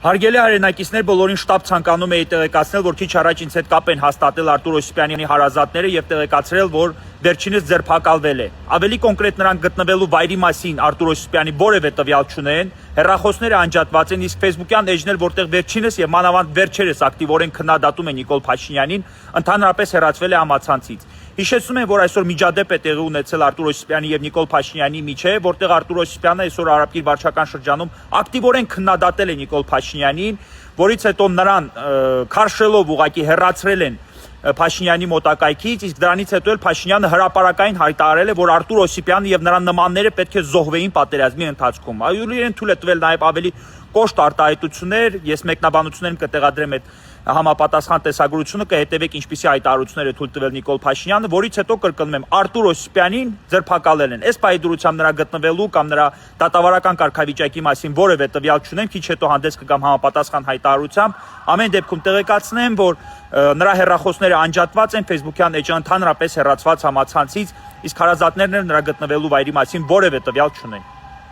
Հարգելի հայրենակիցներ, բոլորին շտապ ցանկանում էի տեղեկացնել, որ քիչ առաջ ինձ հետ կապ են հաստատել Արտուր Օսիպյանի հարազատները եւ տեղեկացրել, որ վերջինս ձերբակալվել է։ Ավելի կոնկրետ նրանք գտնվելու վայրի մասին Արտուր Օսիպյանի որևէ տվյալ չունեն, հեռախոսները անջատված են, իսկ Facebook-յան էջն էլ, որտեղ վերջինս եւ մանավանդ վերջերս ակտիվորեն քննադատում է Նիկոլ Փաշինյանին, ընդհանրապես հեռացվել է համացանցից։ Հիշեցնում եմ, որ այսօր միջադեպ է տեղի ունեցել Արտուր Օսիպյանի եւ Նիկոլ Փաշինյանի միջեւ, որտեղ Արտուր Օսիպյանը այսօր Արաբկիր վարչական շրջանում ակտիվորեն քննադատել է Նիկոլ Փաշինյանին, որից հետո նրան քարշելով ուղակի հեռացրել են Փաշինյանի մոտակայքից, իսկ դրանից հետո էլ Փաշինյանը հրապարակային հայտարարել է, որ Արտուր Օսիպյանը եւ նրա նմանները պետք է զոհվեին պատերազմի ընթացքում։ Իրեն թույլ է տվել նաեւ ավելի կոշտ արտահայտություններ, ես մեկնաբանություններում կտեղադրեմ այդ համապատասխան տեսագրությունը, կհետևեք ինչպիսի հայտարարություններ է թույլ տվել Նիկոլ Փաշինյանը, որից հետո կրկնում եմ, Արտուր Օսիպյանին ձերբակալել են։ Այս պահի դրությամբ նրա գտնվելու կամ նրա դատավարական կարգավիճակի մասին որևէ տվյալ չունեմ, քիչ հետո հանդես կգամ համապատասխան հայտարարությամբ։ Ամեն դեպքում տեղեկացնեմ, որ նրա հեռախոսները անջատված են, Facebook-յան էջը ընդհանրապես հեռացված համացանցից, իսկ հարազատներն էլ նրա գտնվելու վայրի մասին որևէ տվյալ չունեն։